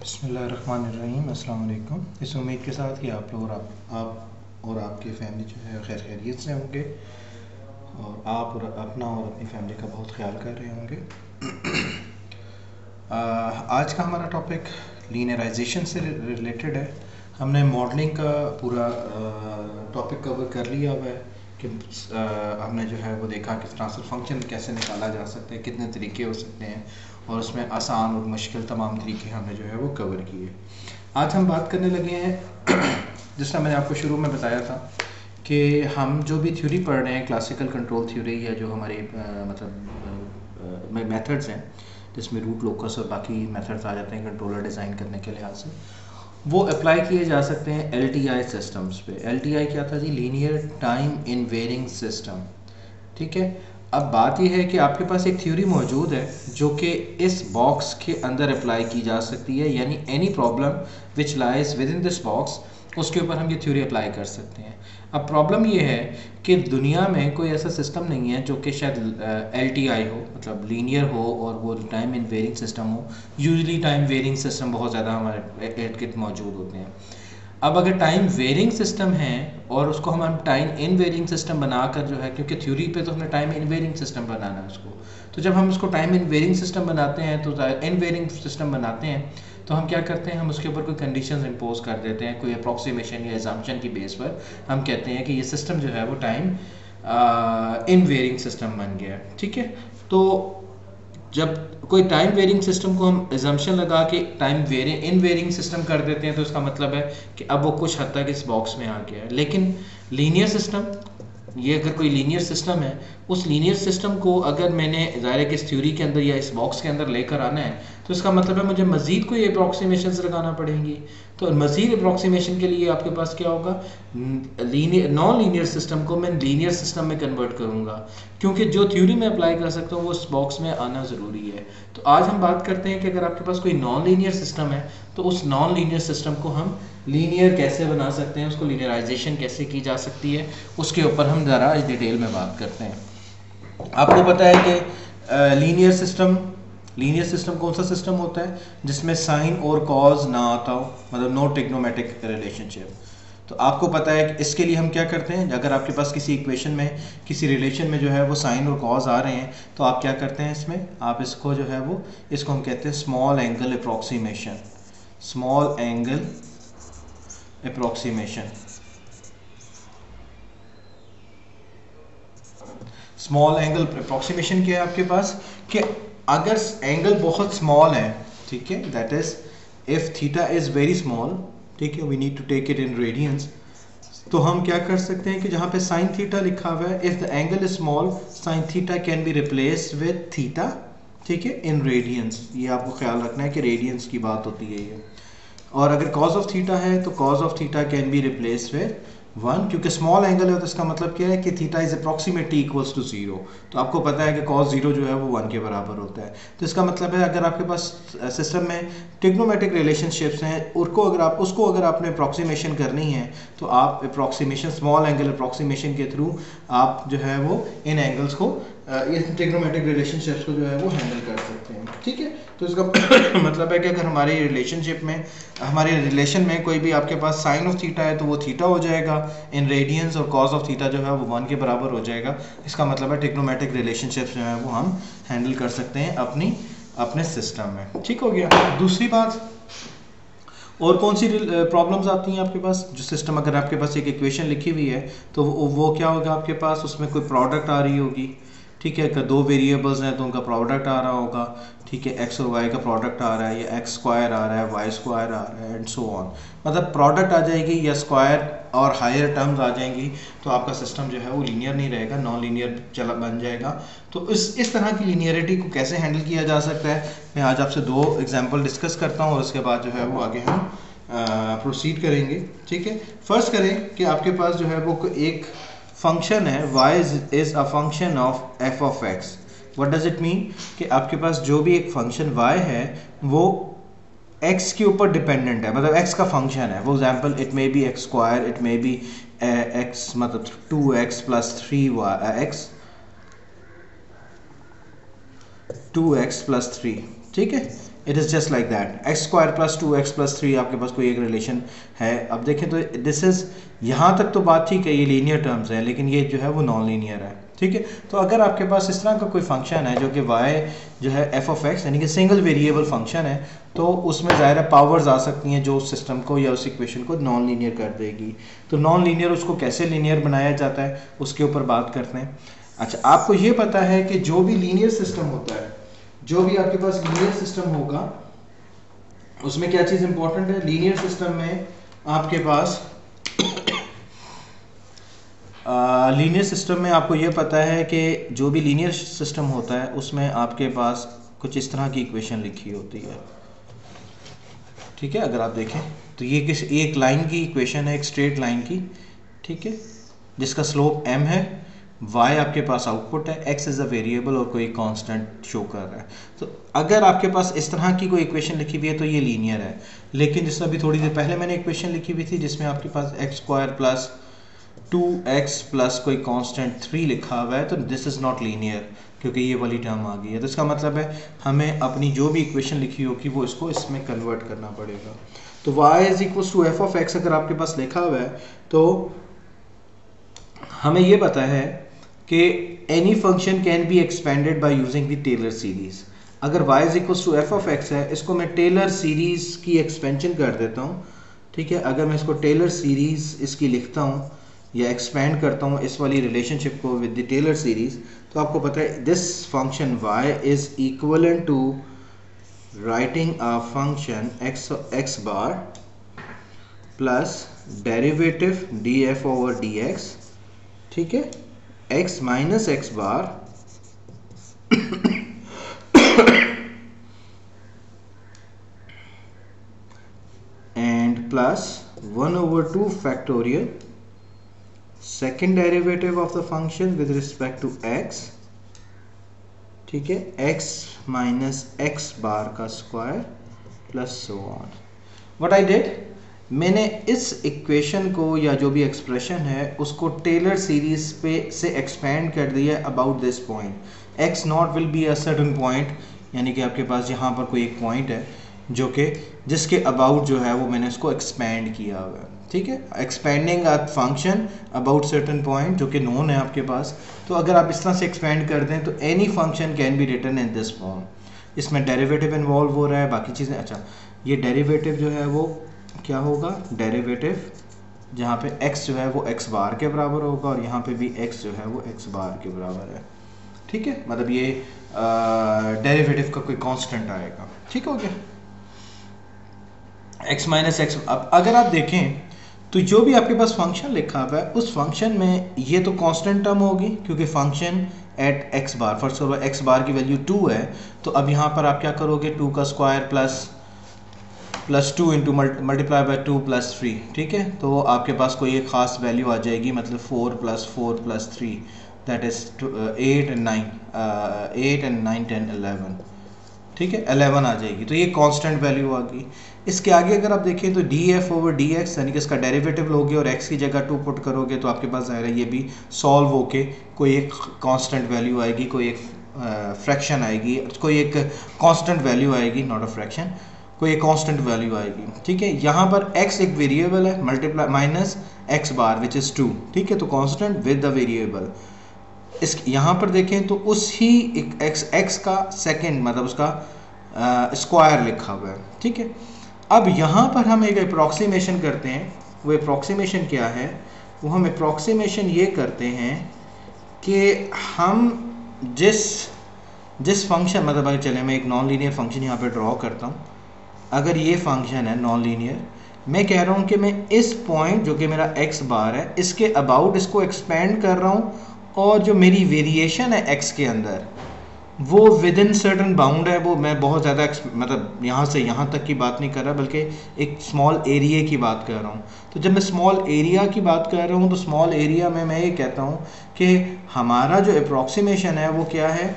बिस्मिल्लाहिर्रहमानिर्रहीम। अस्सलाम वालेकुम। इस उम्मीद के साथ कि आप लोग और आप और आपकी फैमिली जो है खैर खैरियत से होंगे और आप और अपना और अपनी फैमिली का बहुत ख्याल कर रहे होंगे। आज का हमारा टॉपिक लीनियराइजेशन से रिलेटेड है। हमने मॉडलिंग का पूरा टॉपिक कवर कर लिया हुआ है कि हमने जो है वो देखा कि ट्रांसफर फंक्शन कैसे निकाला जा सकता है, कितने तरीके हो सकते हैं और उसमें आसान और मुश्किल तमाम तरीके हमने जो है वो कवर किए। आज हम बात करने लगे हैं जिस तरह मैंने आपको शुरू में बताया था कि हम जो भी थ्योरी पढ़ रहे हैं, क्लासिकल कंट्रोल थ्योरी या जो हमारे मेथड्स हैं जिसमें रूट, लोकस और बाकी मेथड्स आ जाते हैं कंट्रोलर डिज़ाइन करने के लिहाज से, वो अप्लाई किए जा सकते हैं LTI सिस्टम्स पे। LTI क्या था जी? लीनियर टाइम इन वेरिंग सिस्टम। ठीक है, अब बात यह है कि आपके पास एक थ्योरी मौजूद है जो कि इस बॉक्स के अंदर अप्लाई की जा सकती है, यानी any problem which lies with in this box, उसके ऊपर हम ये थ्योरी अप्लाई कर सकते हैं। अब प्रॉब्लम ये है कि दुनिया में कोई ऐसा सिस्टम नहीं है जो कि शायद LTI हो, मतलब लीनियर हो और वो टाइम इन वेरिंग सिस्टम हो। यूजली टाइम वेरिंग सिस्टम बहुत ज़्यादा हमारे इर्द गिर्द मौजूद होते हैं। अब अगर टाइम वेरिंग सिस्टम है और उसको हम टाइम इन वेरिंग सिस्टम बनाकर जो है, क्योंकि थ्योरी पे तो हमने टाइम इन वेरिंग सिस्टम बनाना है उसको, तो जब हम उसको टाइम इन वेरिंग सिस्टम बनाते हैं तो इन वेरिंग सिस्टम बनाते हैं तो हम क्या करते हैं, हम उसके ऊपर कोई कंडीशंस इंपोज कर देते हैं, कोई अप्रॉक्सीमेशन या एजम्पशन की बेस पर हम कहते हैं कि ये सिस्टम जो है वो टाइम इन वेरिंग सिस्टम बन गया है। ठीक है, तो जब कोई टाइम वेरिंग सिस्टम को हम एजम्पशन लगा के time varying in varying system कर देते हैं तो इसका मतलब है कि अब वो कुछ हद तक इस बॉक्स में आ गया है। लेकिन लीनियर सिस्टम, ये अगर कोई लीनियर सिस्टम है, उस लीनियर सिस्टम को अगर मैंने ज़ाहिर है कि इस थ्योरी के अंदर या इस बॉक्स के अंदर लेकर आना है तो इसका मतलब है मुझे मज़ीद कोई अप्रॉक्सीमेशंस लगाना पड़ेंगी। तो मज़ीद अप्रॉक्सीमेशन के लिए आपके पास क्या होगा, लीनियर नॉन लीनियर सिस्टम को मैं लीनियर सिस्टम में कन्वर्ट करूँगा, क्योंकि जो थ्योरी में अप्लाई कर सकता हूँ वो इस बॉक्स में आना ज़रूरी है। तो आज हम बात करते हैं कि अगर आपके पास कोई नॉन लीनियर सिस्टम है तो उस नॉन लीनियर सिस्टम को हम लीनियर कैसे बना सकते हैं, उसको लीनियराइजेशन कैसे की जा सकती है, उसके ऊपर हम ज़रा डिटेल में बात करते हैं। आपको पता है कि लीनियर सिस्टम कौन सा सिस्टम होता है जिसमें साइन और कॉज ना आता हो, मतलब नो ट्रिग्नोमेट्रिक रिलेशनशिप। तो आपको पता है कि इसके लिए हम क्या करते हैं, अगर आपके पास किसी इक्वेशन में, किसी रिलेशन में जो है वो साइन और कॉज आ रहे हैं तो आप क्या करते हैं, इसमें आप इसको जो है वो, इसको हम कहते हैं small angle approximation. Small angle approximation, small angle approximation क्या है आपके पास कि अगर एंगल बहुत स्मॉल है, ठीक है, that is if theta is very small, ठीक है, we need to take it in radians, तो हम क्या कर सकते हैं कि जहाँ पे साइन थीटा लिखा हुआ है, if the angle is small sine theta can be replaced with theta, ठीक है, इन रेडियंस। ये आपको ख्याल रखना है कि रेडियंस की बात होती है ये। और अगर कॉज ऑफ थीटा है तो cause of theta can be replaced with 1, क्योंकि स्मॉल एंगल है तो इसका मतलब क्या है कि theta is approximately equals to 0। तो आपको पता है कि कॉस 0 जो है वो 1 के बराबर होता है। तो इसका मतलब है अगर आपके पास सिस्टम में ट्रिग्नोमेट्रिक रिलेशनशिप्स हैं, उसको अगर आपने अप्रॉक्सीमेशन करनी है तो आप अप्रॉक्सीमेशन, स्मॉल एंगल अप्रॉक्सीमेशन के थ्रू आप जो है वो इन एंगल्स को, ये ट्रिग्नोमेट्रिक रिलेशनशिप्स को जो है वो हैंडल कर सकते हैं। ठीक है, तो इसका मतलब है कि अगर हमारे रिलेशनशिप में, हमारे रिलेशन में कोई भी आपके पास साइन ऑफ थीटा है तो वो थीटा हो जाएगा इन रेडियंस, और कॉज ऑफ थीटा जो है वो 1 के बराबर हो जाएगा। इसका मतलब है ट्रिग्नोमेट्रिक रिलेशनशिप्स जो है वो हम हैंडल कर सकते हैं अपने सिस्टम में। ठीक हो गया। दूसरी बात, और कौन सी प्रॉब्लम्स आती हैं आपके पास, जो सिस्टम, अगर आपके पास एक इक्वेशन लिखी हुई है तो वो क्या होगा आपके पास, उसमें कोई प्रोडक्ट आ रही होगी। ठीक है, अगर दो वेरिएबल्स हैं तो उनका प्रोडक्ट आ रहा होगा। ठीक है, एक्स और वाई का प्रोडक्ट आ रहा है, या एक्स स्क्वायर आ रहा है, वाई स्क्वायर आ रहा है, एंड सो ऑन, मतलब प्रोडक्ट आ जाएगी या स्क्वायर और हायर टर्म्स आ जाएंगी, तो आपका सिस्टम जो है वो लीनियर नहीं रहेगा, नॉन लीनियर बन जाएगा। तो इस तरह की लीनियरिटी को कैसे हैंडल किया जा सकता है, मैं आज आपसे 2 एग्जाम्पल डिस्कस करता हूँ और उसके बाद जो है वो आगे हम प्रोसीड करेंगे। ठीक है, फर्स्ट करें कि आपके पास जो है वो एक फंक्शन है, y is a function of f of x। What does it mean कि आपके पास जो भी एक फंक्शन y है वो x के ऊपर डिपेंडेंट है, मतलब x का फंक्शन है। For example it may be x square, it may be x, मतलब 2x plus 3x, 2x plus 3, ठीक है, it is just like that, x square plus 2x+3 आपके पास कोई एक रिलेशन है। अब देखें तो दिस इज़, यहाँ तक तो बात ठीक है, ये लीनियर टर्म्स है, लेकिन ये जो है वो नॉन लीनियर है, ठीक है। तो अगर आपके पास इस तरह का कोई फंक्शन है जो कि y जो है f(x) यानी कि सिंगल वेरिएबल फंक्शन है, तो उसमें ज़ाहिर है पावर्स आ सकती हैं जो उस सिस्टम को या उस इक्वेशन को नॉन लीनियर कर देगी। तो नॉन लीनियर उसको कैसे लीनियर बनाया जाता है उसके ऊपर बात करते हैं। अच्छा, आपको ये पता है कि जो भी लीनियर सिस्टम होता है, जो भी आपके पास लीनियर सिस्टम होगा उसमें क्या चीज़ इंपॉर्टेंट है, लीनियर सिस्टम में आपके पास लीनियर सिस्टम में आपको ये पता है कि जो भी लीनियर सिस्टम होता है उसमें आपके पास कुछ इस तरह की इक्वेशन लिखी होती है, ठीक है। अगर आप देखें तो ये किस एक लाइन की इक्वेशन है, एक स्ट्रेट लाइन की, ठीक है, जिसका स्लोप m है, y आपके पास आउटपुट है, x इज़ अ वेरिएबल और कोई कांस्टेंट शो कर रहा है। तो अगर आपके पास इस तरह की कोई इक्वेशन लिखी हुई है तो ये लीनियर है। लेकिन जिस अभी थोड़ी देर पहले मैंने इक्वेशन लिखी हुई थी जिसमें आपके पास x² प्लस 2x प्लस कोई कांस्टेंट 3 लिखा हुआ है, तो दिस इज़ नॉट लीनियर, क्योंकि ये वाली टर्म आ गई है। तो इसका मतलब है हमें अपनी जो भी इक्वेशन लिखी होगी वो इसको इसमें कन्वर्ट करना पड़ेगा। तो y is equal to f(x) अगर आपके पास लिखा हुआ है तो हमें ये पता है कि any function can be expanded by using the Taylor series. अगर y is equal to f(x) है, इसको मैं टेलर सीरीज की एक्सपेंशन कर देता हूँ, ठीक है। अगर मैं इसको टेलर सीरीज इसकी लिखता हूँ या एक्सपेंड करता हूँ इस वाली रिलेशनशिप को विद द टेलर सीरीज, तो आपको पता है this function y is equivalent to writing a function x bar plus derivative df over dx, ठीक है, x minus x bar and plus 1/2 factorial second derivative of the function with respect to x, ठीक है, x minus x bar का square plus so on. What I did, मैंने इस equation को या जो भी एक्सप्रेशन है उसको टेलर सीरीज पे से एक्सपेंड कर दिया about this point. x not will be a certain point, यानी कि आपके पास यहाँ पर कोई एक पॉइंट है जो कि जिसके अबाउट जो है वो मैंने इसको एक्सपेंड किया हुआ है, ठीक है, expanding a function about certain point जो कि नोन है आपके पास। तो अगर आप इस तरह से एक्सपेंड कर दें तो any function can be written in this form. इसमें डेरिवेटिव इन्वॉल्व हो रहा है, बाकी चीज़ें। अच्छा, ये डेरिवेटिव जो है वो क्या होगा, डेरिवेटिव जहाँ पे x जो है वो x बार के बराबर होगा और यहाँ पे भी x जो है वो x बार के बराबर है, ठीक है। मतलब ये डेरिवेटिव का कोई कांस्टेंट आएगा, ठीक हो गया, x माइनस एक्स। अब अगर आप देखें तो जो भी आपके पास फंक्शन लिखा हुआ है उस फंक्शन में ये तो कांस्टेंट टर्म होगी क्योंकि function at x bar, first of all x बार की वैल्यू 2 है। तो अब यहाँ पर आप क्या करोगे, 2 का square plus 2 into multiply by 2 plus 3, ठीक है। तो आपके पास कोई एक ख़ास वैल्यू आ जाएगी, मतलब 4 प्लस 3 दैट इज़ 8 and 9 10 11, ठीक है, 11 आ जाएगी। तो ये कांस्टेंट वैल्यू आ गई। इसके आगे अगर आप देखें तो df ओवर dx यानी कि इसका डेरिवेटिव लोगे और x की जगह 2 पुट करोगे तो आपके पास ज़ाहिर है ये भी सॉल्व होके कोई एक कांस्टेंट वैल्यू आएगी, कोई एक फ्रैक्शन आएगी, कोई एक कांस्टेंट वैल्यू आएगी, नॉट अ फ्रैक्शन, कोई एक कांस्टेंट वैल्यू आएगी, ठीक है। यहाँ पर x एक वेरिएबल है, multiply minus x bar which is 2, ठीक है, तो कांस्टेंट विद द वेरिएबल। इस यहाँ पर देखें तो उसी x का सेकेंड मतलब उसका स्क्वायर लिखा हुआ है, ठीक है। अब यहाँ पर हम एक अप्रॉक्सीमेशन करते हैं। वो अप्रॉक्सीमेशन क्या है, वो हम अप्रॉक्सीमेशन ये करते हैं कि हम जिस फंक्शन, मतलब अगर चले मैं एक नॉन लीनियर फंक्शन यहाँ पे ड्रॉ करता हूँ। अगर ये फंक्शन है नॉन लीनियर, मैं कह रहा हूँ कि मैं इस पॉइंट जो कि मेरा x बार है इसके अबाउट इसको एक्सपेंड कर रहा हूँ और जो मेरी वेरिएशन है x के अंदर वो विद इन सर्टन बाउंड है। वो मैं बहुत ज़्यादा मतलब यहाँ से यहाँ तक की बात नहीं कर रहा बल्कि एक स्मॉल एरिया की बात कर रहा हूँ। तो जब मैं स्मॉल एरिया की बात कर रहा हूँ तो स्मॉल एरिया में मैं ये कहता हूँ कि हमारा जो अप्रॉक्सीमेशन है वो क्या है,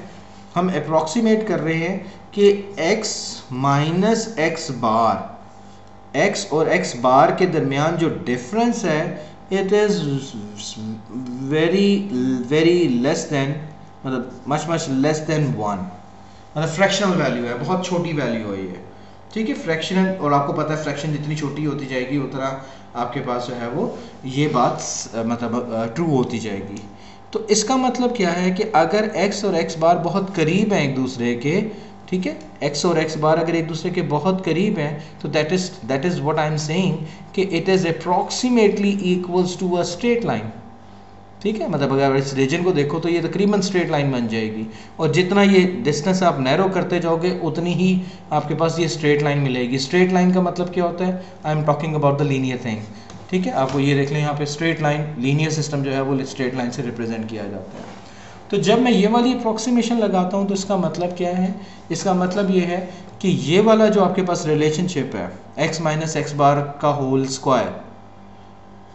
हम अप्रॉक्सीमेट कर रहे हैं कि x minus x bar, x और x बार के दरमियान जो डिफरेंस है it is very less than, मतलब मच लेस देन 1, मतलब फ्रैक्शनल वैल्यू है, बहुत छोटी वैल्यू है ये, ठीक है, फ्रैक्शनल। और आपको पता है फ्रैक्शन जितनी छोटी होती जाएगी उतना आपके पास जो है वो ये बात मतलब ट्रू होती जाएगी। तो इसका मतलब क्या है कि अगर x और x बार बहुत करीब हैं एक दूसरे के, ठीक है, x और x बार अगर एक दूसरे के बहुत करीब हैं तो that is what I am saying कि it is approximately equals to a straight line, ठीक है। मतलब अगर इस रीजन को देखो तो ये तकरीबन स्ट्रेट लाइन बन जाएगी, और जितना ये डिस्टेंस आप नैरो करते जाओगे उतनी ही आपके पास ये स्ट्रेट लाइन मिलेगी। स्ट्रेट लाइन का मतलब क्या होता है, I am talking about the linear thing, ठीक है। आपको ये देख लें यहाँ पे स्ट्रेट लाइन, लीनियर सिस्टम जो है वो स्ट्रेट लाइन से रिप्रेजेंट किया जाता है। तो जब मैं ये वाली अप्रॉक्सीमेशन लगाता हूँ तो इसका मतलब क्या है, इसका मतलब ये है कि ये वाला जो आपके पास रिलेशनशिप है x माइनस एक्स बार का होल स्क्वायर,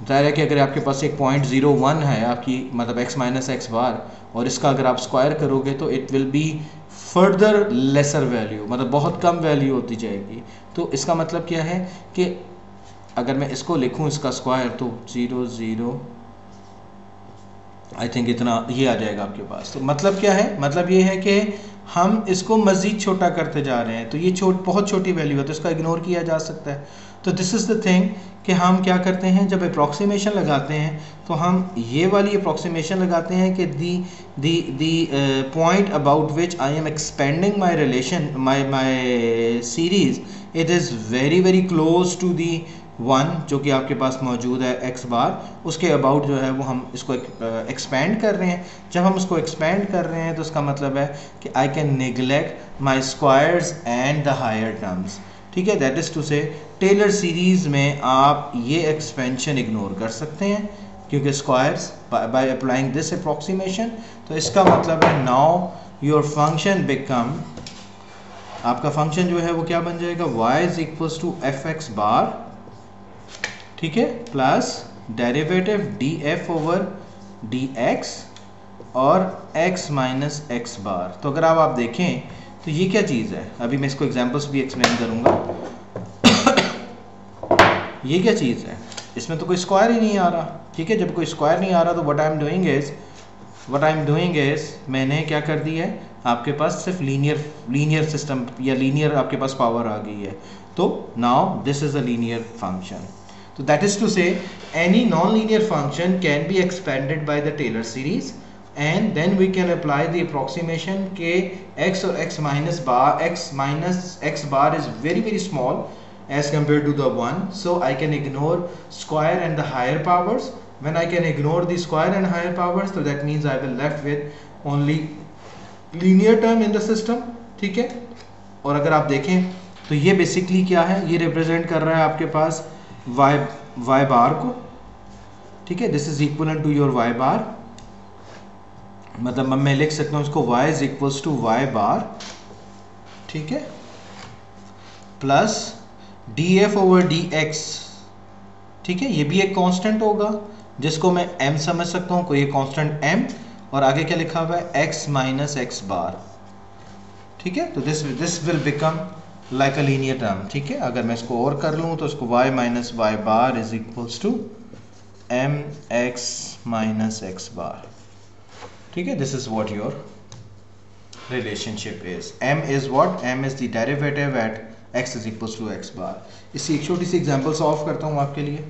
जाहिर है कि अगर आपके पास एक 0.01 है आपकी मतलब x माइनस एक्स बार, और इसका अगर आप स्क्वायर करोगे तो it will be further lesser value, मतलब बहुत कम वैल्यू होती जाएगी। तो इसका मतलब क्या है कि अगर मैं इसको लिखूं इसका स्क्वायर तो 0 आई थिंक इतना ये आ जाएगा आपके पास। तो मतलब क्या है, मतलब ये है कि हम इसको मज़ीद छोटा करते जा रहे हैं, तो ये बहुत छोटी वैल्यू है तो इसका इग्नोर किया जा सकता है। तो दिस इज़ द थिंग कि हम क्या करते हैं जब अप्रॉक्सीमेशन लगाते हैं तो हम ये वाली अप्रॉक्सीमेशन लगाते हैं कि the point about which I am expanding my relation my series, it is very close to the 1 जो कि आपके पास मौजूद है x बार, उसके अबाउट जो है वो हम इसको एक्सपेंड कर रहे हैं। जब हम उसको एक्सपेंड कर रहे हैं तो इसका मतलब है कि I can neglect my squares and the higher terms, ठीक है। That is to say Taylor series में आप ये एक्सपेंशन इग्नोर कर सकते हैं क्योंकि squares by applying this approximation. तो इसका मतलब है नाउ योर फंक्शन बिकम, आपका फंक्शन जो है वो क्या बन जाएगा, y is equals to f x bar, ठीक है, plus derivative df over dx और x माइनस एक्स बार। तो अगर आप देखें तो ये क्या चीज़ है, अभी मैं इसको एग्जांपल्स भी एक्सप्लेन करूंगा। ये क्या चीज़ है, इसमें तो कोई स्क्वायर ही नहीं आ रहा, ठीक है। जब कोई स्क्वायर नहीं आ रहा तो what I am doing is मैंने क्या कर दी है, आपके पास सिर्फ लीनियर सिस्टम या लीनियर आपके पास पावर आ गई है। तो now this is a linear function. So that is to say any non-linear function can be expanded by the Taylor series, and then we can apply the approximation कि x और x minus x bar is very small as compared to the 1, so I can ignore square and the higher powers. When I can ignore the square and higher powers, so that means I will left with only linear term in the system, ठीक है। और अगर आप देखें तो ये basically क्या है, ये रिप्रेजेंट कर रहा है आपके पास y बार को, ठीक है। This is equal to your y bar, मतलब मैं लिख सकता हूँ इसको y is equals to y bar, ठीक है, प्लस df ओवर dx, ठीक है। ये भी एक कांस्टेंट होगा जिसको मैं m समझ सकता हूँ, कोई कांस्टेंट m, और आगे क्या लिखा हुआ है x माइनस एक्स बार, ठीक है। तो this will become like a linear term, ठीक है। अगर मैं इसको और कर लूँ तो इसको y minus y bar is equals to m x minus x bar, ठीक है। This is what your relationship is. m is what, m is the derivative at x is equals to x bar. इसकी एक छोटी सी example solve करता हूँ आपके लिए।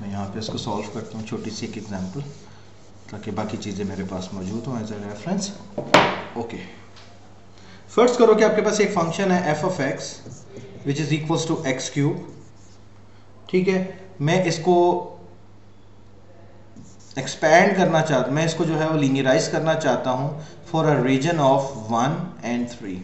मैं यहाँ पे इसको सॉल्व करता हूँ, छोटी सी एक एग्जांपल, ताकि बाकी चीज़ें मेरे पास मौजूद हों as a reference. Okay, first करो कि आपके पास एक फंक्शन है f of x which is equals to x cube, ठीक है। मैं इसको एक्सपैंड करना चाहता, मैं इसको जो है वो लीनियराइज करना चाहता हूँ for a region of 1 and 3,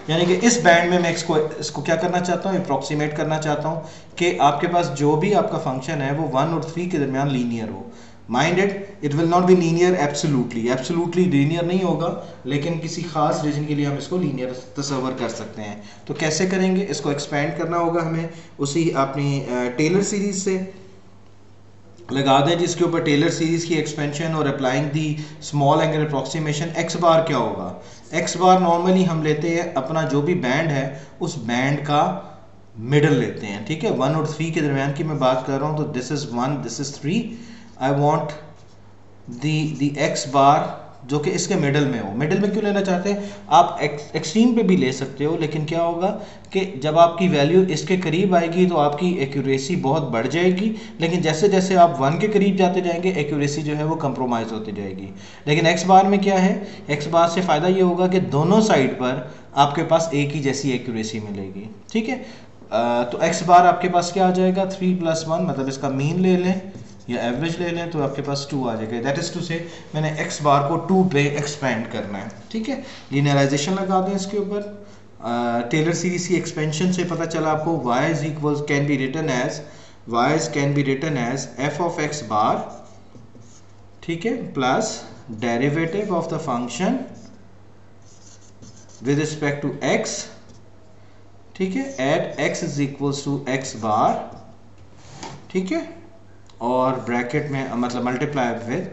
यानी कि इस बैंड में मैं इसको क्या करना चाहता हूँ, अप्रॉक्सीमेट करना चाहता हूँ कि आपके पास जो भी आपका फंक्शन है वो 1 और 3 के दरमियान लीनियर हो। Mind it will not be linear absolutely linear नहीं होगा, लेकिन किसी खास रीजन के लिए हम इसको लीनियर तस्वर कर सकते हैं। तो कैसे करेंगे, इसको एक्सपेंड करना होगा हमें उसी अपनी टेलर सीरीज से लगा दें, जिसके ऊपर टेलर सीरीज की एक्सपेंशन और applying the small angle approximation. X bar क्या होगा, एक्स बार नॉर्मली हम लेते हैं अपना जो भी बैंड है उस बैंड का मिडल लेते हैं, ठीक है, 1 और 3 के दरमियान की मैं बात कर रहा हूँ, तो this is 1, this is 3, I want the x bar जो कि इसके मिडल में हो। मिडल में क्यों लेना चाहते हैं, आप एक्सट्रीम पे भी ले सकते हो, लेकिन क्या होगा कि जब आपकी वैल्यू इसके करीब आएगी तो आपकी एक्यूरेसी बहुत बढ़ जाएगी, लेकिन जैसे जैसे आप 1 के करीब जाते जाएंगे एक्यूरेसी जो है वो कंप्रोमाइज़ होती जाएगी। लेकिन एक्स बार में क्या है, एक्स बार से फ़ायदा ये होगा कि दोनों साइड पर आपके पास एक ही जैसी एक्यूरेसी मिलेगी, ठीक है। तो एक्स बार आपके पास क्या आ जाएगा, 3 + 1, मतलब इसका मीन ले लें या एवरेज ले लें तो आपके पास 2 आ जाएगा। दैट इज़ टू से मैंने एक्स बार को 2 पे एक्सपेंड करना है, ठीक है। लीनियराइजेशन लगा दें इसके ऊपर। टेलर सीरीज की एक्सपेंशन से पता चला आपको y is equal can be written as f of x bar, ठीक है, plus derivative of the function with respect to x, ठीक है, at x is equals to x bar, ठीक है, और ब्रैकेट में मतलब multiply with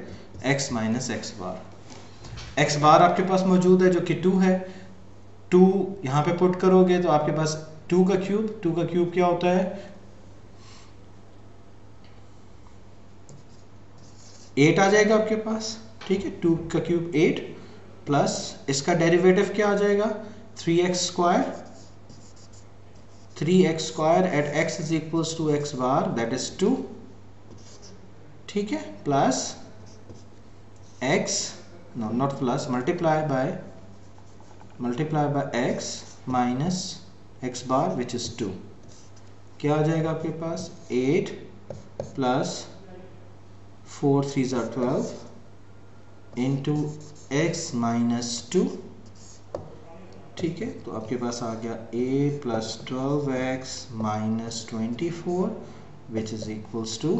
x minus x bar. x bar आपके पास मौजूद है जो कि 2 है, 2 यहाँ पे पुट करोगे तो आपके पास 2 का क्यूब क्या होता है, 8 आ जाएगा आपके पास, ठीक है, 2 का क्यूब 8 प्लस इसका डेरिवेटिव क्या आ जाएगा, 3x square at x is equals to x bar, that is 2, ठीक है, plus x, no not plus, multiply by x minus x bar which is 2, क्या आ जाएगा आपके पास, 8 plus 4 3 are 12 into x minus 2, ठीक है, तो आपके पास आ गया 8 plus 12x minus 24 which is equals to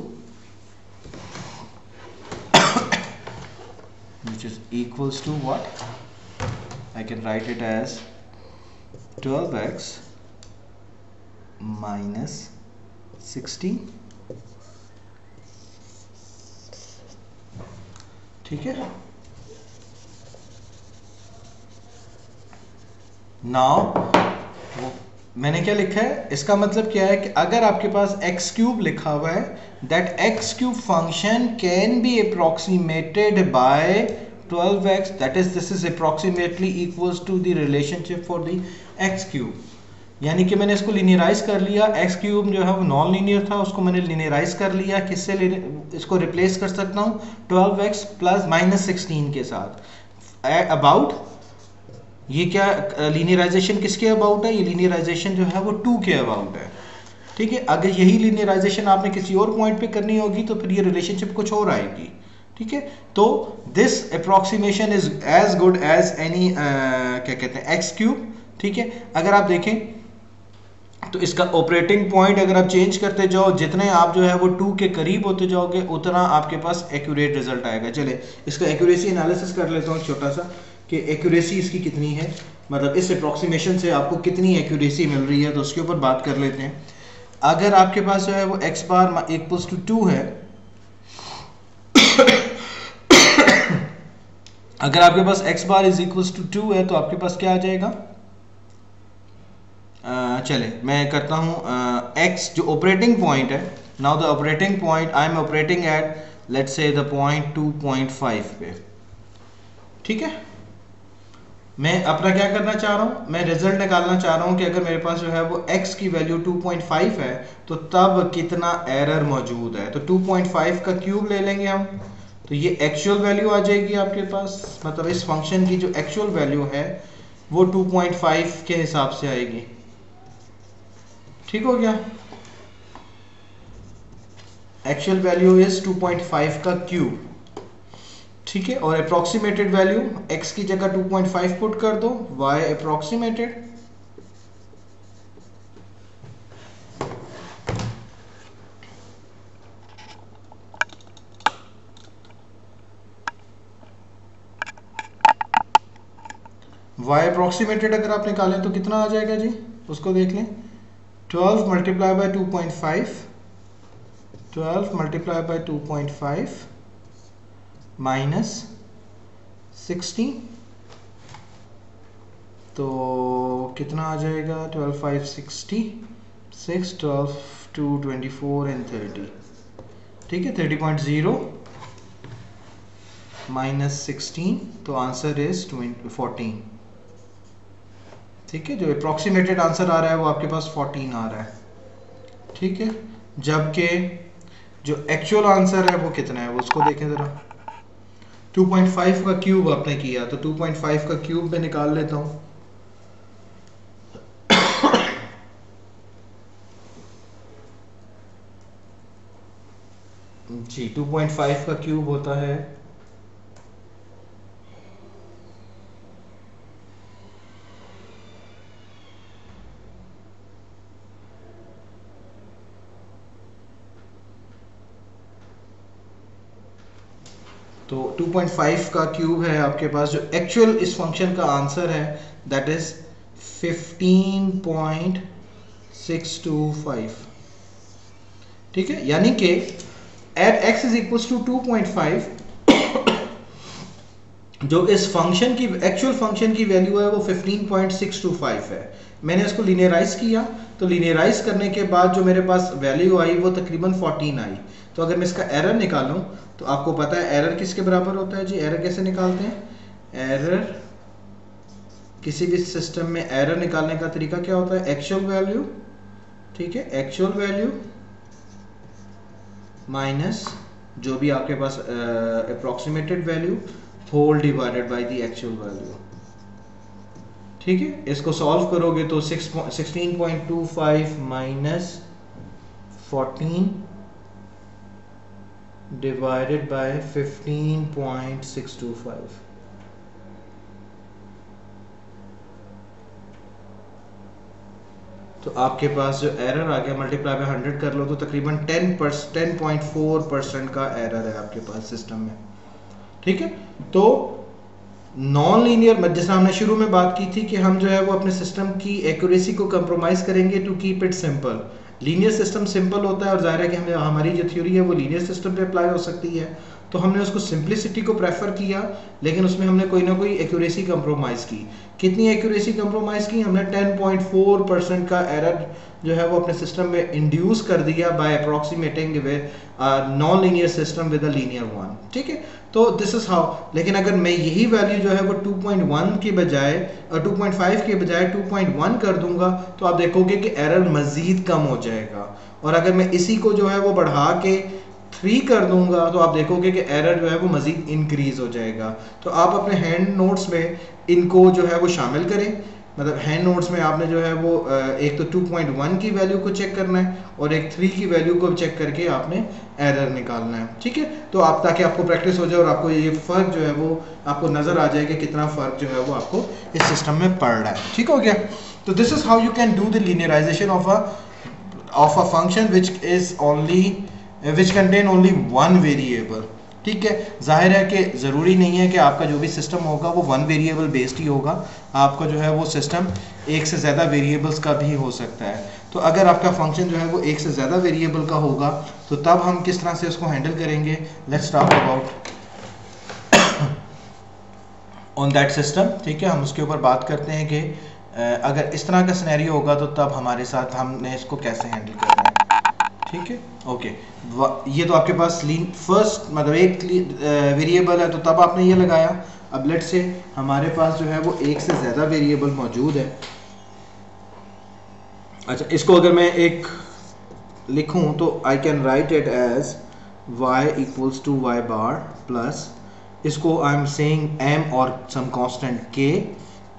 which is equals to what? I can write it as 12x minus 16, ठीक है। नाउ मैंने क्या लिखा है, इसका मतलब क्या है कि अगर आपके पास एक्स क्यूब लिखा हुआ है, that x cube function can be approximated by 12x, that is this is approximately equals to the relationship for the x cube, यानी कि मैंने इसको लिनियराइज कर लिया, एक्स क्यूब जो है वो नॉन लीनियर था, उसको मैंने लिनियराइज कर लिया, किससे इसको रिप्लेस कर सकता हूँ 12x प्लस माइनस 16 के साथ। अबाउट ये क्या लीनियराइजेशन किसके अबाउट है, ये लीनियराइजेशन जो है वो 2 के अबाउट है, ठीक है। अगर यही लीनियराइजेशन आपने किसी और पॉइंट पे करनी होगी तो फिर ये रिलेशनशिप कुछ और आएगी, ठीक है। तो this approximation is as good as any क्या कहते हैं एक्स क्यूब, ठीक है। अगर आप देखें तो इसका ऑपरेटिंग पॉइंट अगर आप चेंज करते जाओ, जितने आप जो है वो 2 के करीब होते जाओगे उतना आपके पास एक्यूरेट रिजल्ट आएगा। चले इसका एक्यूरेसी एनालिसिस कर लेता हूँ छोटा सा, कि एक्यूरेसी इसकी कितनी है, मतलब इस अप्रोक्सीमेशन से आपको कितनी एक्यूरेसी मिल रही है, तो उसके ऊपर बात कर लेते हैं। अगर आपके पास जो है वो x बार इक्वल्स टू 2 है अगर आपके पास x bar is equals to 2 है तो आपके पास क्या आ जाएगा, चले मैं करता हूँ x जो ऑपरेटिंग पॉइंट है, now the operating point I am operating eight let's say the point 2.5 पे, ठीक है। मैं अपना क्या करना चाह रहा हूँ, मैं रिजल्ट निकालना चाह रहा हूँ कि अगर मेरे पास जो है वो x की वैल्यू 2.5 है तो तब कितना एरर मौजूद है, तो 2.5 का क्यूब ले लेंगे हम, तो ये एक्चुअल वैल्यू आ जाएगी आपके पास, मतलब इस फंक्शन की जो एक्चुअल वैल्यू है वो 2.5 के हिसाब से आएगी, ठीक हो गया। एक्चुअल वैल्यू इज 2.5 का क्यूब, ठीक है, और अप्रोक्सीमेटेड वैल्यू x की जगह 2.5 पुट कर दो, y अप्रोक्सीमेटेड, y अप्रोक्सीमेटेड अगर आप निकालें तो कितना आ जाएगा जी, उसको देख लें, 12 multiply by 2.5, 12 multiply by 2.5 minus 60, तो कितना आ जाएगा, 12 5 60, 6, 12, 2, 24 एंड 30। ठीक है, 30.0 माइनस 16, तो आंसर इज 14। ठीक है, जो अप्रॉक्सीमेटेड आंसर आ रहा है वो आपके पास 14 आ रहा है। ठीक है, जबकि जो एक्चुअल आंसर है वो कितना है वो उसको देखें ज़रा। 2.5 का क्यूब आपने किया, तो 2.5 का क्यूब मैं निकाल लेता हूँ। जी 2.5 का क्यूब होता है 2.5 का क्यूब है आपके पास। जो एक्चुअल इस फंक्शन का आंसर है दैट इज 15.625। ठीक है, यानी कि at x is equal to 2.5 जो इस फंक्शन की एक्चुअल फंक्शन की वैल्यू है वो 15.625 है। मैंने इसको लीनियराइज किया, तो लीनियराइज करने के बाद जो मेरे पास वैल्यू आई वो तकरीबन 14 आई। तो अगर मैं इसका एरर निकालूं तो आपको पता है एरर किसके बराबर होता है जी। एरर कैसे निकालते हैं? एरर, किसी भी सिस्टम में एरर निकालने का तरीका क्या होता है? एक्चुअल वैल्यू, ठीक है, एक्चुअल वैल्यू माइनस जो भी आपके पास approximated value whole divided by the actual value. ठीक है, इसको सॉल्व करोगे तो 16.25 माइनस 14 डिवाइडेड बाय 15.625। तो आपके पास जो एरर आ गया मल्टीप्लाई बाय 100 कर लो तो तकरीबन 10.4% का एरर है आपके पास सिस्टम में। ठीक है, तो नॉन लीनियर, जैसा हमने शुरू में बात की थी कि हम जो है वो अपने सिस्टम की एक्यूरेसी को कंप्रोमाइज करेंगे to keep it simple. Linear system simple होता है और जाहिर है कि हमें हमारी जो थ्योरी है वो लीनियर सिस्टम पे अप्लाई हो सकती है, तो हमने उसको सिंप्लिसिटी को प्रेफर किया, लेकिन उसमें हमने कोई ना कोई एक्यूरेसी कंप्रोमाइज़ की। कितनी एक्यूरेसी कंप्रोमाइज़ की? हमने 10.4% का एरर जो है वो अपने सिस्टम में इंड्यूस कर दिया by approximating non linear system with a linear one. ठीक है, तो दिस इज हाउ। लेकिन अगर मैं यही वैल्यू जो है वो 2.1 के बजाय 2.5 के बजाय 2.1 कर दूंगा तो आप देखोगे कि एरर मज़ीद कम हो जाएगा। और अगर मैं इसी को जो है वो बढ़ा के 3 कर दूंगा तो आप देखोगे कि एरर जो है वो मज़ीद इंक्रीज हो जाएगा। तो आप अपने हैंड नोट्स में इनको जो है वो शामिल करें। मतलब हैंड नोट्स में आपने जो है वो एक तो 2.1 की वैल्यू को चेक करना है और एक 3 की वैल्यू को चेक करके आपने एरर निकालना है। ठीक है, तो आप ताकि आपको प्रैक्टिस हो जाए और आपको ये फ़र्क जो है वो आपको नज़र आ जाए कि कितना फ़र्क जो है वो आपको इस सिस्टम में पड़ रहा है। ठीक हो गया? तो this is how you can do the linearisation of a function which contain only one variable. ठीक है, जाहिर है कि ज़रूरी नहीं है कि आपका जो भी सिस्टम होगा वो वन वेरिएबल बेस्ड ही होगा। आपका जो है वो सिस्टम एक से ज़्यादा वेरिएबल्स का भी हो सकता है। तो अगर आपका फंक्शन जो है वो एक से ज़्यादा वेरिएबल का होगा तो तब हम किस तरह से उसको हैंडल करेंगे, let's talk about on that system. ठीक है, हम उसके ऊपर बात करते हैं कि अगर इस तरह का सिनेरियो होगा तो तब हमारे साथ हमने इसको कैसे हैंडल करना है। ठीक है, ओके, ये तो आपके पास फर्स्ट मतलब एक वेरिएबल है तो तब आपने ये लगाया। अब लेट से हमारे पास जो है वो एक से ज़्यादा वेरिएबल मौजूद है। अच्छा, इसको अगर मैं एक लिखूं तो I can write it as y equals to y bar plus, इसको आई एम सेइंग m और some constant k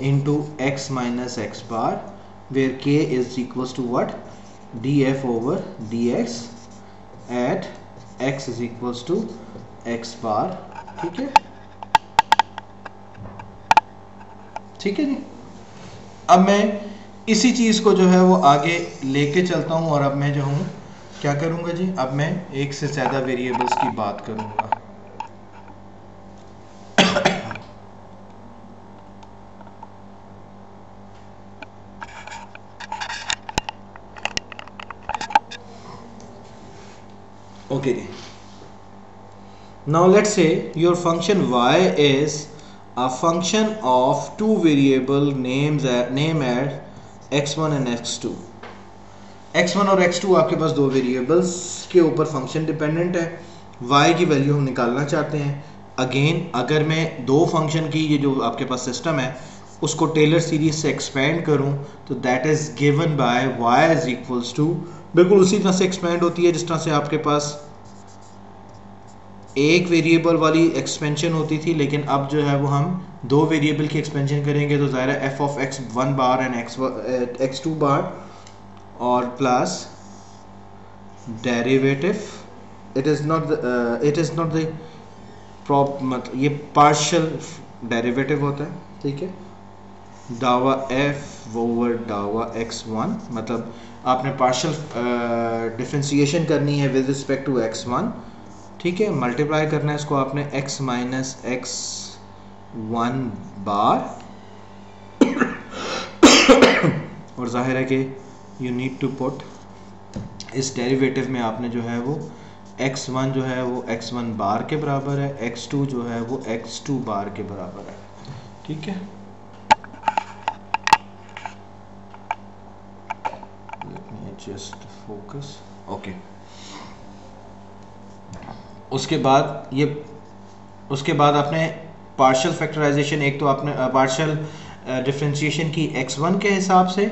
into x minus x bar where k is equals to what, df over dx at x is equals to x bar। ठीक है, ठीक है जी। अब मैं इसी चीज़ को जो है वो आगे लेके चलता हूँ और अब मैं जो हूँ क्या करूँगा जी, अब मैं एक से ज़्यादा वेरिएबल्स की बात करूँगा। Okay, now let's say your function y is a function of two variable named as x1 and x2. x1 और x2 आपके पास दो वेरिएबल्स के ऊपर फंक्शन डिपेंडेंट है, y की वैल्यू हम निकालना चाहते हैं। अगेन अगर मैं दो फंक्शन की ये जो आपके पास सिस्टम है उसको टेलर सीरीज से एक्सपेंड करूं तो that is given by y is equals to, बिल्कुल उसी तरह से एक्सपेंड होती है जिस तरह से आपके पास एक वेरिएबल वाली एक्सपेंशन होती थी, लेकिन अब जो है वो हम दो वेरिएबल की एक्सपेंशन करेंगे तो ज़ाहिर है f of x1 bar and x2 बार और plus derivative, it is not the मतलब ये पार्शियल डेरिवेटिव होता है, ठीक है, डावा f ओवर डावा x1, मतलब आपने पार्शियल डिफरेंशिएशन करनी है विद रिस्पेक्ट टू x1, ठीक है, मल्टीप्लाई करना है इसको आपने x माइनस x1 बार और जाहिर है कि यू नीड टू पुट इस डेरिवेटिव में आपने जो है वो x1 जो है वो x1 बार के बराबर है, x2 जो है वो x2 बार के बराबर है, ठीक है। Let me just focus, okay. उसके बाद आपने पार्शियल फैक्टराइजेशन, एक तो आपने पार्शियल डिफरेंशिएशन की x1 के हिसाब से,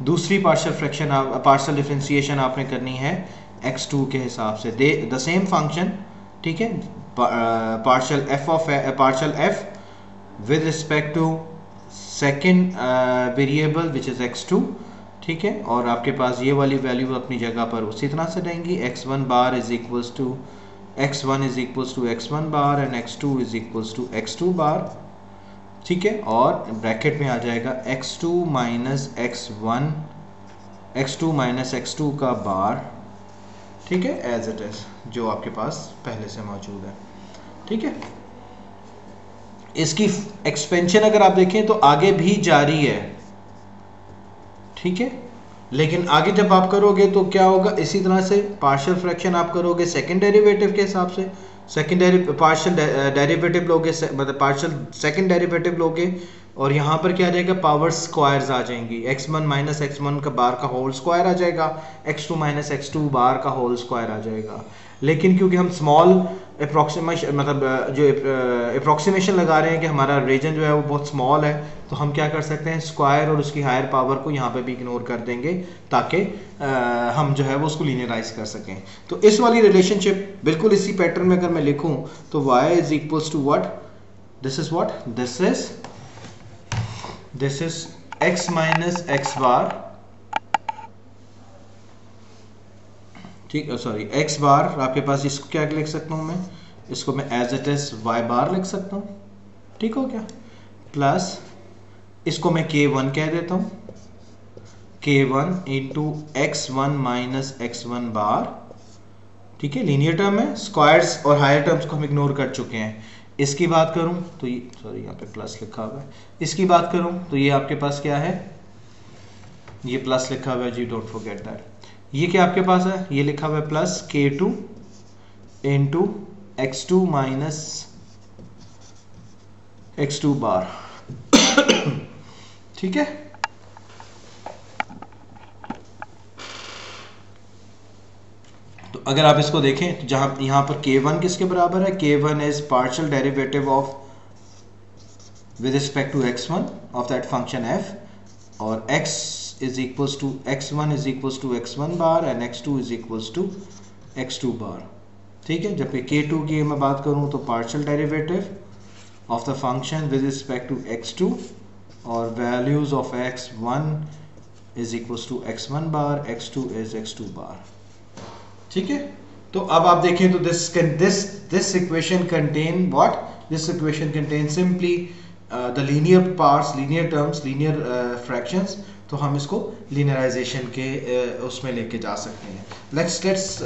दूसरी पार्शियल डिफरेंशिएशन आपने करनी है x2 के हिसाब से। द सेम फंक्शन, ठीक है, partial f with respect to second variable which is x2, ठीक है, और आपके पास ये वाली वैल्यू अपनी जगह पर उसी तरह से रहेंगी। x1 bar is equals to x1 is equals to x1 bar and x2 is equals to x2 bar, ठीक है, और ब्रैकेट में आ जाएगा x2 माइनस x2 का बार, ठीक है, एज इट इज जो आपके पास पहले से मौजूद है, ठीक है। इसकी एक्सपेंशन अगर आप देखें तो आगे भी जारी है, ठीक है, लेकिन आगे जब आप करोगे तो क्या होगा, इसी तरह से पार्शियल फ्रैक्शन आप करोगे सेकंड डेरिवेटिव के हिसाब से, पार्शियल डेरिवेटिव लोगे, मतलब पार्शियल सेकंड डेरिवेटिव लोगे और यहाँ पर क्या आ जाएगा, पावर स्क्वायर्स आ जाएंगी, x1 माइनस x1 का बार का होल स्क्वायर आ जाएगा, x2 माइनस x2 बार का होल स्क्वायर आ जाएगा। लेकिन क्योंकि हम स्मॉल अप्रॉक्सीमेशन, मतलब जो अप्रॉक्सीमेशन लगा रहे हैं कि हमारा रीजन जो है वो बहुत स्मॉल है, तो हम क्या कर सकते हैं, स्क्वायर और उसकी हायर पावर को यहाँ पे भी इग्नोर कर देंगे ताकि हम जो है वो उसको लीनियराइज कर सकें। तो इस वाली रिलेशनशिप बिल्कुल इसी पैटर्न में अगर मैं लिखूँ तो y is equals to what, this is x minus x bar, ठीक है, सॉरी x बार, आपके पास इसको क्या लिख सकता हूँ मैं, इसको मैं एज इट इज y बार लिख सकता हूँ, ठीक हो गया, प्लस इसको मैं k1 कह देता हूँ, k1 into x1 minus x1 बार, ठीक है, लीनियर टर्म है, स्क्वायर्स और हायर टर्म्स को हम इग्नोर कर चुके हैं। इसकी बात करूं तो ये, सॉरी यहाँ पे प्लस लिखा हुआ है, इसकी बात करूं तो ये आपके पास क्या है, ये प्लस लिखा हुआ है जी, डोंट फॉरगेट दैट। ये क्या आपके पास है, ये लिखा हुआ है plus k2 into x2 minus x2 bar, ठीक है। तो अगर आप इसको देखें तो जहां यहां पर k1 किसके बराबर है, k1 is partial derivative of with respect to x1 of that function f, और x is equals to x1 is equals to x1 bar and x2 is equals to x2 bar, ठीक है। जबकि k2 की मैं बात करूं तो partial derivative of the function with respect to x2 और values of x1 is equals to x1 bar, x2 is x2 bar, ठीक है। तो अब आप देखें तो this equation contain what, this equation contain simply the linear parts, linear terms, linear fractions. तो हम इसको लीनियराइजेशन के उसमें लेके जा सकते हैं। लेट्स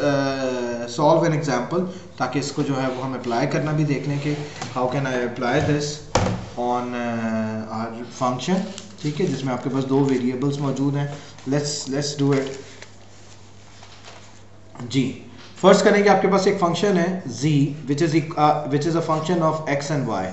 सॉल्व एन एग्जांपल, ताकि इसको जो है वो हम अप्लाई करना भी देख लें कि how can I apply this on our function, ठीक है, जिसमें आपके पास दो वेरिएबल्स मौजूद हैं। लेट्स डू इट जी। फर्स्ट करेंगे, आपके पास एक फंक्शन है z which is a function of x and y,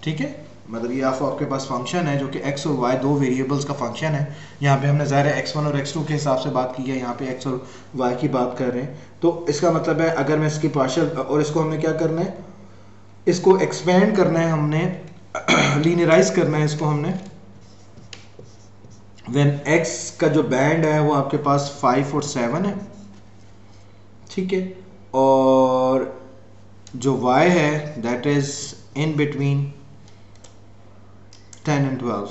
ठीक है, मतलब ये आपके पास फंक्शन है जो कि x और y दो वेरिएबल्स का फंक्शन है। यहाँ पे हमने ज़ाहिर है x1 और x2 के हिसाब से बात की है, यहाँ पे x और y की बात कर रहे हैं। तो इसका मतलब है अगर मैं इसकी पार्शियल, और इसको हमने क्या करना है, इसको एक्सपेंड करना है हमने, लीनियराइज करना है इसको हमने। व्हेन x का जो बैंड है वो आपके पास 5 और 7 है, ठीक है, और जो y है that is in between 10 and 12.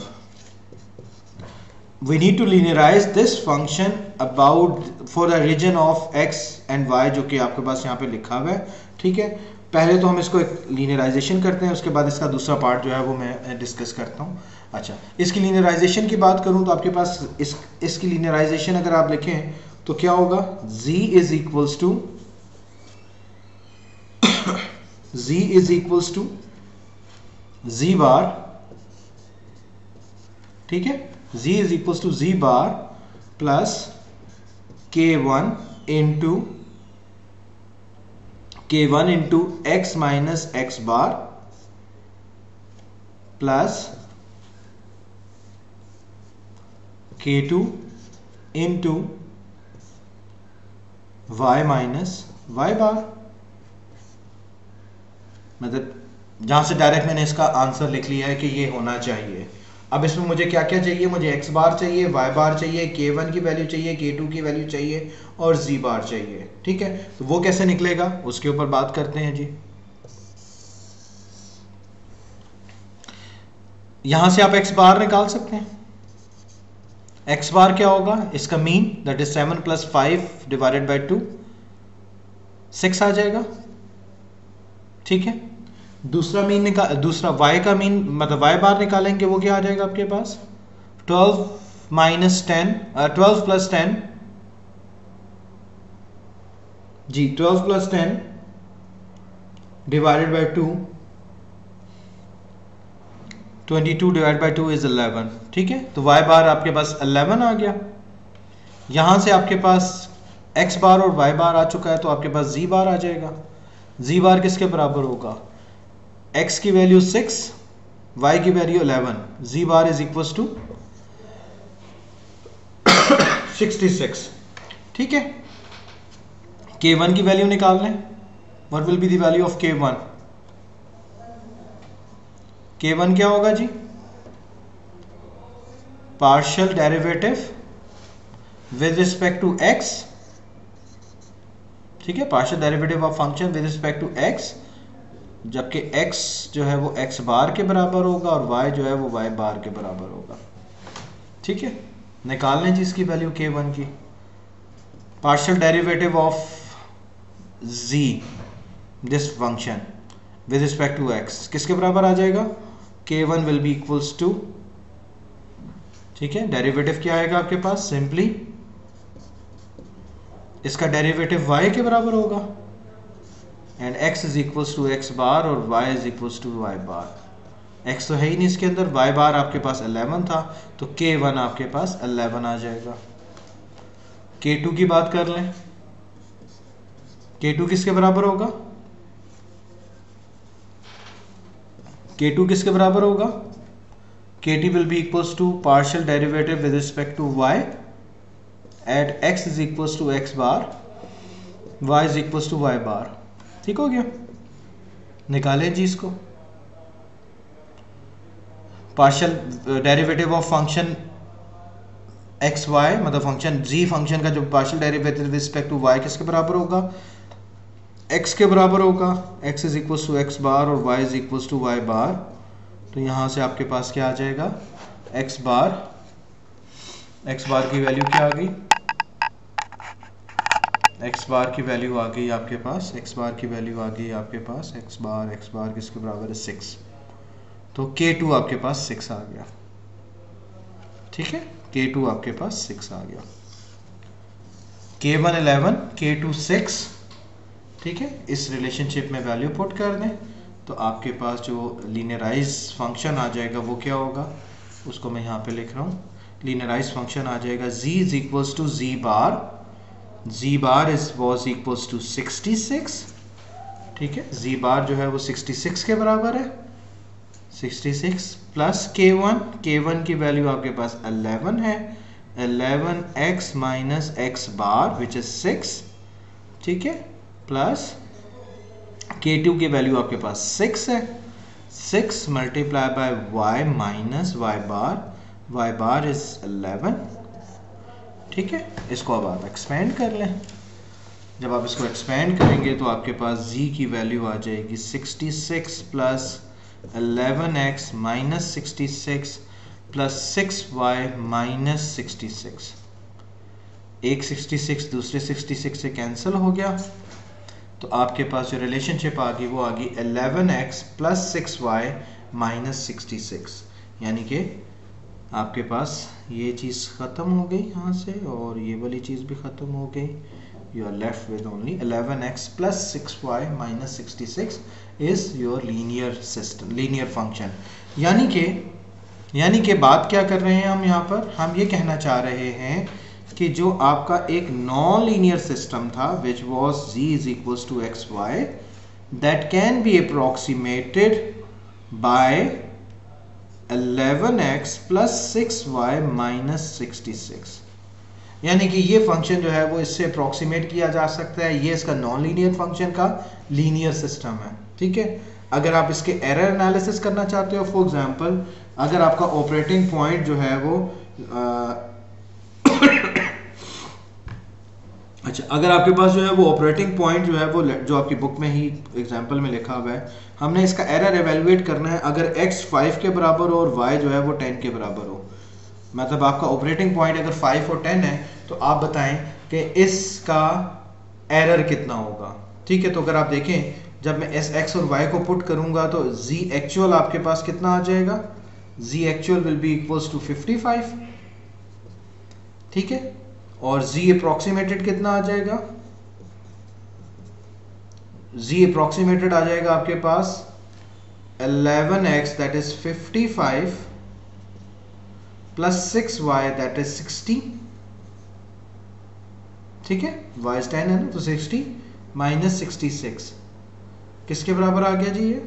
We need to linearize this function about for the region of x and y जो कि आपके पास यहाँ पे लिखा हुआ है, ठीक है। पहले तो हम इसको एक लीनियराइजेशन करते हैं, उसके बाद इसका दूसरा पार्ट जो है वो मैं डिस्कस करता हूँ। अच्छा, इसकी लीनियराइजेशन की बात करूँ तो आपके पास इसकी लीनियराइजेशन अगर आप लिखें तो क्या होगा, z is equals to z bar, ठीक है, z is equals to z bar plus k1 into x minus x bar plus k2 into y minus y bar. मतलब जहां से डायरेक्ट मैंने इसका आंसर लिख लिया है कि ये होना चाहिए। अब इसमें मुझे क्या क्या चाहिए, मुझे x बार चाहिए, y बार चाहिए, k1 की वैल्यू चाहिए, k2 की वैल्यू चाहिए और z बार चाहिए, ठीक है। तो वो कैसे निकलेगा उसके ऊपर बात करते हैं जी। यहां से आप x बार निकाल सकते हैं। x बार क्या होगा, इसका mean that is 7 + 5 divided by 2, 6 आ जाएगा, ठीक है। दूसरा मीन निकाल, दूसरा y का मीन मतलब y बार निकालेंगे, वो क्या आ जाएगा आपके पास, 12 + 10 जी, 12 + 10 divided by 2, 22 divide by 2 is 11, ठीक है। तो y बार आपके पास 11 आ गया। यहां से आपके पास x बार और y बार आ चुका है, तो आपके पास z बार आ जाएगा। z बार किसके बराबर होगा, x की वैल्यू 6, y की value 11, z bar is equal to 66, ठीक है। k1 की वैल्यू निकाल लें, what will be the value of k1, k1 क्या होगा जी, partial derivative with respect to x, ठीक है, partial derivative of function with respect to x, जबकि x जो है वो x बार के बराबर होगा और y जो है वो y बार के बराबर होगा, ठीक है। निकाल लें जी इसकी वैल्यू k1 की। Partial derivative of z this function with respect to x किसके बराबर आ जाएगा, k1 will be equals to, ठीक है, डेरिवेटिव क्या आएगा आपके पास, सिंपली इसका डेरिवेटिव y के बराबर होगा, and x is equals to x bar और y is equals to y bar. x तो है ही नहीं इसके अंदर, y बार आपके पास 11 था, तो k1 आपके पास 11 आ जाएगा। k2 की बात कर लें, k2 किसके बराबर होगा, k2 किसके बराबर होगा, kt will be equals to partial derivative with respect to y at x is equals to x bar, y is equals to y bar, ठीक हो गया। निकालें जी इसको, partial derivative of function x y, मतलब फंक्शन जी फंक्शन का जो partial derivative with respect to y किसके बराबर होगा, x के बराबर होगा, x is equals to x bar और y is equals to y बार। तो यहाँ से आपके पास क्या आ जाएगा, x बार की वैल्यू क्या आ गई, x बार की वैल्यू आ गई आपके पास, x बार की वैल्यू आ गई आपके पास, x बार किसके बराबर है 6, तो k2 आपके पास 6 आ गया, ठीक है, k2 आपके पास 6 आ गया, k1 11 k2 6, ठीक है। इस रिलेशनशिप में वैल्यू पुट कर दें तो आपके पास जो लीनियराइज फंक्शन आ जाएगा वो क्या होगा, उसको मैं यहाँ पे लिख रहा हूँ, लीनियराइज फंक्शन आ जाएगा z is equals to z bar was equals to 66, ठीक है, z बार जो है वो 66 के बराबर है, 66 प्लस K1 की वैल्यू आपके पास 11 है, 11x minus x bar which is 6, ठीक है, प्लस K2 की वैल्यू आपके पास 6 है, 6 multiply by y minus y bar is 11, ठीक है। इसको अब आप एक्सपेंड कर लें। जब आप इसको एक्सपेंड करेंगे तो आपके पास z की वैल्यू आ जाएगी 66 plus 11x minus 66 plus 6y minus 66। एक 66 दूसरे 66 से कैंसिल हो गया, तो आपके पास जो रिलेशनशिप आ गई वो आ गई 11x प्लस 6y माइनस 66, यानी कि आपके पास ये चीज़ ख़त्म हो गई यहाँ से और ये वाली चीज़ भी ख़त्म हो गई। You are left with only 11x plus 6y minus 66 is your linear system, linear function. यानी कि बात क्या कर रहे हैं हम यहाँ पर, हम ये कहना चाह रहे हैं कि जो आपका एक नॉन लीनियर सिस्टम था which was z is equals to x y, that can be approximated by 11x plus 6y minus 66, यानी कि ये फंक्शन जो है वो इससे अप्रोक्सीमेट किया जा सकता है। ये इसका नॉन लीनियर फंक्शन का लीनियर सिस्टम है, ठीक है। अगर आप इसके एरर एनालिसिस करना चाहते हो, फॉर एग्जांपल अगर आपका ऑपरेटिंग पॉइंट जो है वो अच्छा, अगर आपके पास जो है वो ऑपरेटिंग पॉइंट जो है वो जो आपकी बुक में ही एग्जांपल में लिखा हुआ है, हमने इसका एरर एवेलुएट करना है अगर x 5 के बराबर हो और y जो है वो 10 के बराबर हो। मतलब आपका ऑपरेटिंग पॉइंट अगर 5 और 10 है तो आप बताएं कि इसका एरर कितना होगा, ठीक है। तो अगर आप देखें जब मैं इस x और y को पुट करूंगा तो z एक्चुअल आपके पास कितना आ जाएगा, z actual will be equals to 55, ठीक है, और z अप्रोक्सीमेटेड कितना आ जाएगा, z अप्रोक्सीमेटेड आ जाएगा आपके पास 11x that is 55 plus 6y that is 60, ठीक है, y इज 10 है ना, तो 60 माइनस 66 किसके बराबर आ गया जी, ये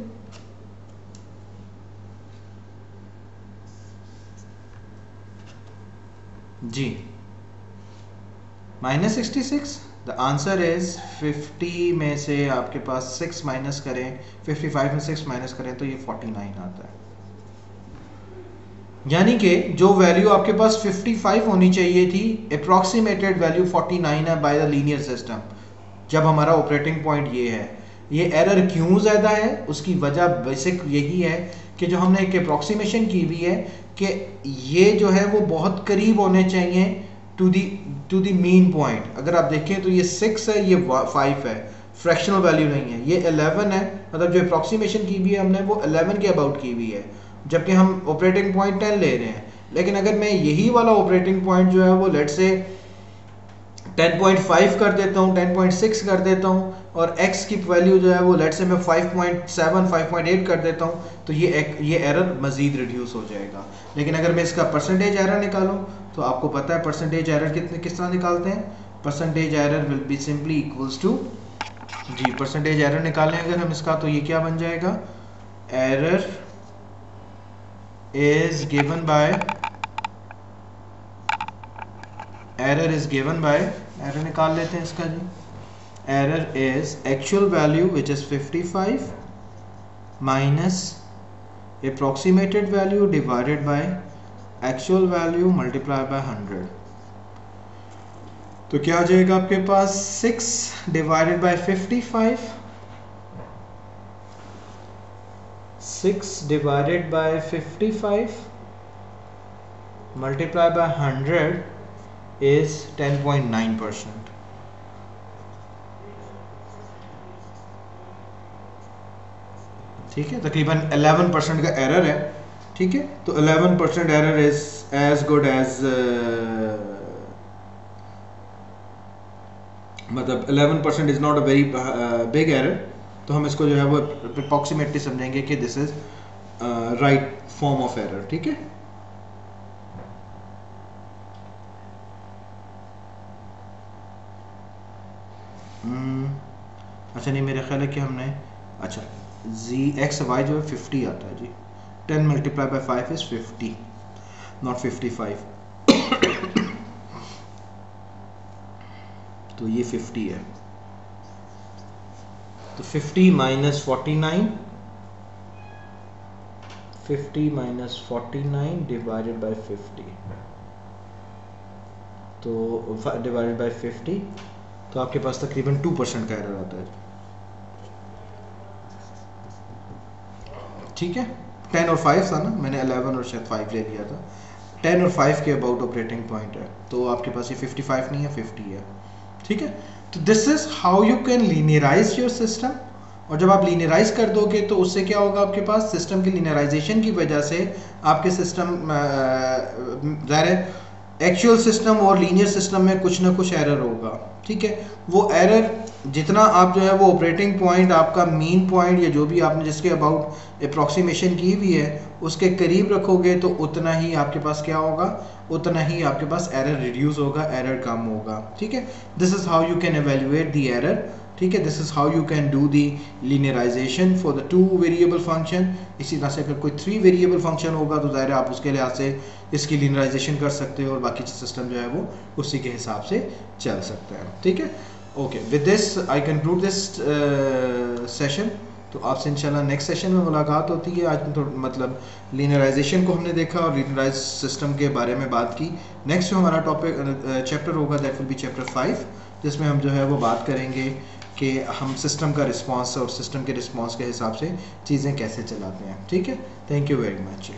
जी माइनस 66। द आंसर इज 50 में से आपके पास 6 माइनस करें, 55 में 6 माइनस करें तो ये 49 आता है। यानी कि जो वैल्यू आपके पास 55 होनी चाहिए थी, अप्रॉक्सीमेटेड वैल्यू 49 है बाय द लीनियर सिस्टम, जब हमारा ऑपरेटिंग पॉइंट ये है। ये एरर क्यों ज़्यादा है, उसकी वजह बेसिक यही है कि जो हमने एक अप्रॉक्सीमेशन की हुई है कि ये जो है वो बहुत करीब होने चाहिए टू दी मीन पॉइंट। अगर आप देखें तो ये 6 है, ये 5 है, फ्रैक्शनल वैल्यू नहीं है, ये 11 है, मतलब जो अप्रॉक्सीमेशन की हुई है हमने वो 11 के अबाउट की हुई है, जबकि हम ऑपरेटिंग पॉइंट 10 ले रहे हैं। लेकिन अगर मैं यही वाला ऑपरेटिंग पॉइंट जो है वो लेट से 10.5 कर देता हूँ, 10.6 कर देता हूँ, और x की वैल्यू जो है वो लेट से मैं 5.7 5.8 कर देता हूँ, तो ये एरर मज़ीद रिड्यूस हो जाएगा। लेकिन अगर मैं इसका परसेंटेज एरर निकालूँ तो आपको पता है परसेंटेज एरर किस तरह निकालते हैं, percentage error will be simply equals to, जी परसेंटेज एरर निकालें अगर हम इसका तो ये क्या बन जाएगा, error is given by, error is given by, error निकाल लेते हैं इसका जी, error is actual value which is 55 minus approximated value divided by actual value multiply by 100। तो क्या आ जाएगा आपके पास 6 divided by 55, 6 divided by 55 multiply by 100 is 10.9%। ठीक है, तकरीबन 11% का एरर है, ठीक है। तो 11% error is as good as, मतलब 11% is not a very big error, तो हम इसको जो है वो अप्रॉक्सीमेटली समझेंगे कि this is right form of error, ठीक है। अच्छा नहीं, मेरा ख्याल है कि हमने, अच्छा जी एक्स वाई जो है 50 आता है जी, 10 मल्टीप्लाई बाय 5 इज 50, नॉट 55। तो ये 50 है, तो 50 माइनस 49, 50 माइनस 49 डिवाइडेड बाय 50, तो डिवाइडेड बाय 50, तो आपके पास तकरीबन 2% का एरर आता है। ठीक है, 10 और 5 था ना, मैंने 11 और शायद 5 ले लिया था। 10 और 5 के अबाउट ऑपरेटिंग पॉइंट है, तो आपके पास ये 55 नहीं है, 50 है। ठीक है, तो this is how you can linearise your system. और जब आप लीनियराइज कर दोगे तो उससे क्या होगा, आपके पास सिस्टम की लीनियराइजेशन की वजह से आपके सिस्टम ज़ाहिर है एक्चुअल सिस्टम और लीनियर सिस्टम में कुछ ना कुछ एरर होगा। ठीक है, वो एरर जितना आप जो है वो ऑपरेटिंग पॉइंट आपका मीन पॉइंट या जो भी आपने जिसके अबाउट अप्रॉक्सीमेशन की हुई है उसके करीब रखोगे तो उतना ही आपके पास क्या होगा, उतना ही आपके पास एरर रिड्यूस होगा, एरर कम होगा। ठीक है, this is how you can evaluate the error. ठीक है, this is how you can do the linearisation for the 2 variable function. इसी तरह से अगर कोई 3 वेरिएबल फंक्शन होगा तो ज़ाहिर आप उसके लिहाज से इसकी लीनियराइजेशन कर सकते हो और बाकी सिस्टम जो है वो उसी के हिसाब से चल सकता है। ठीक है, okay, with this I conclude this session. तो आपसे इंशाल्लाह नेक्स्ट सेशन में मुलाकात होती है। आज तो मतलब लीनियराइजेशन को हमने देखा और लीनियराइज सिस्टम के बारे में बात की। नेक्स्ट जो हमारा टॉपिक चैप्टर होगा दैट विल बी चैप्टर 5, जिसमें हम जो है वो बात करेंगे कि हम सिस्टम का रिस्पांस और सिस्टम के रिस्पांस के हिसाब से चीज़ें कैसे चलाते हैं। ठीक है, थैंक यू वेरी मच।